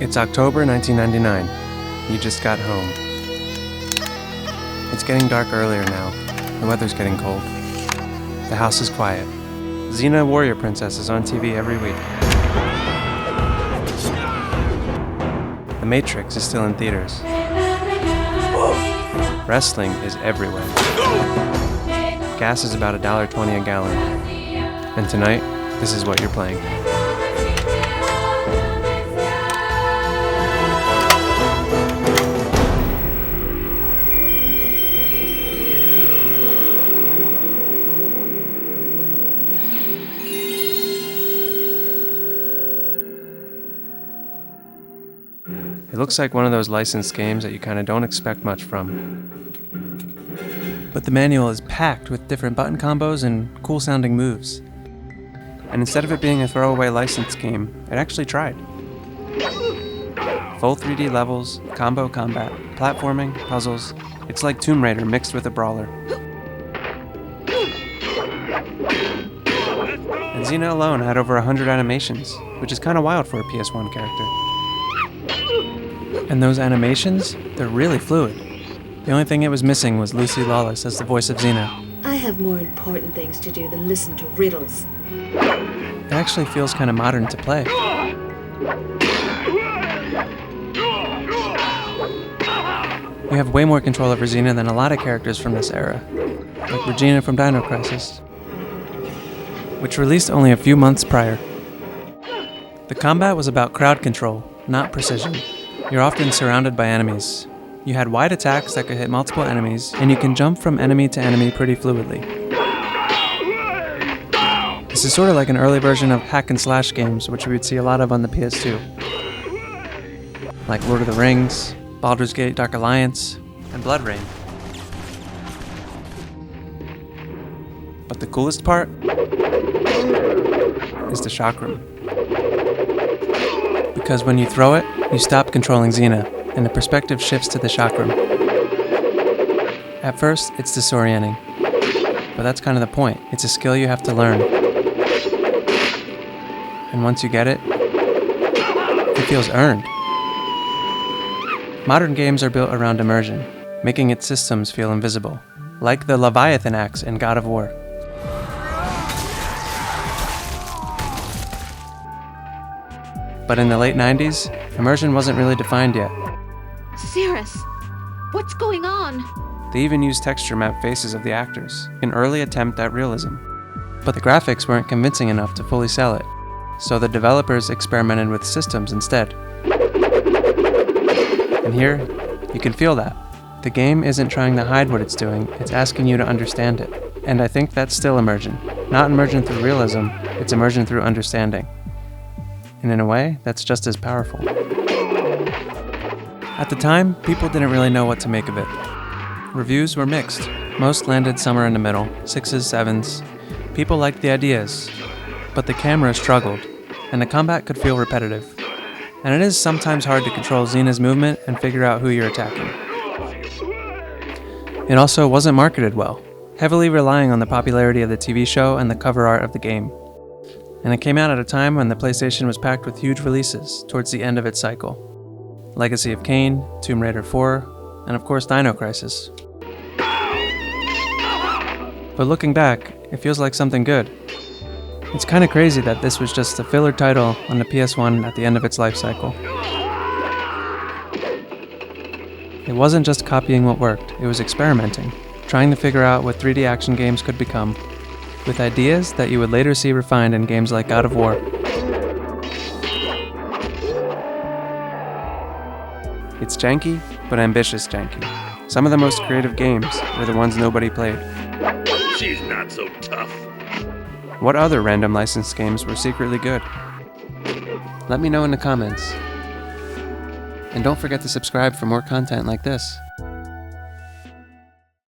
It's October 1999. You just got home. It's getting dark earlier now. The weather's getting cold. The house is quiet. Xena Warrior Princess is on TV every week. The Matrix is still in theaters. Wrestling is everywhere. Gas is about $1.20 a gallon. And tonight, this is what you're playing. It looks like one of those licensed games that you kind of don't expect much from. But the manual is packed with different button combos and cool sounding moves. And instead of it being a throwaway licensed game, it actually tried. Full 3D levels, combo combat, platforming, puzzles. It's like Tomb Raider mixed with a brawler. And Xena alone had over 100 animations, which is kind of wild for a PS1 character. And those animations, they're really fluid. The only thing it was missing was Lucy Lawless as the voice of Xena. I have more important things to do than listen to riddles. It actually feels kind of modern to play. We have way more control over Xena than a lot of characters from this era, like Regina from Dino Crisis, which released only a few months prior. The combat was about crowd control, not precision. You're often surrounded by enemies. You had wide attacks that could hit multiple enemies, and you can jump from enemy to enemy pretty fluidly. This is sort of like an early version of hack and slash games, which we would see a lot of on the PS2. Like Lord of the Rings, Baldur's Gate Dark Alliance, and Blood Rain. But the coolest part is the chakram. Because when you throw it, you stop controlling Xena, and the perspective shifts to the chakram. At first, it's disorienting. But that's kind of the point. It's a skill you have to learn. And once you get it, it feels earned. Modern games are built around immersion, making its systems feel invisible, like the Leviathan axe in God of War. But in the late 90s, immersion wasn't really defined yet. Cirrus, what's going on? They even used texture map faces of the actors, an early attempt at realism. But the graphics weren't convincing enough to fully sell it, so the developers experimented with systems instead. And here, you can feel that. The game isn't trying to hide what it's doing, it's asking you to understand it. And I think that's still immersion. Not immersion through realism, it's immersion through understanding. And in a way, that's just as powerful. At the time, people didn't really know what to make of it. Reviews were mixed. Most landed somewhere in the middle, 6s, 7s. People liked the ideas, but the camera struggled, and the combat could feel repetitive. And it is sometimes hard to control Xena's movement and figure out who you're attacking. It also wasn't marketed well, heavily relying on the popularity of the TV show and the cover art of the game. And it came out at a time when the PlayStation was packed with huge releases towards the end of its cycle. Legacy of Kain, Tomb Raider 4, and of course Dino Crisis. But looking back, it feels like something good. It's kinda crazy that this was just a filler title on the PS1 at the end of its life cycle. It wasn't just copying what worked, it was experimenting, trying to figure out what 3D action games could become, with ideas that you would later see refined in games like God of War. It's janky, but ambitious janky. Some of the most creative games were the ones nobody played. She's not so tough. What other random licensed games were secretly good? Let me know in the comments. And don't forget to subscribe for more content like this.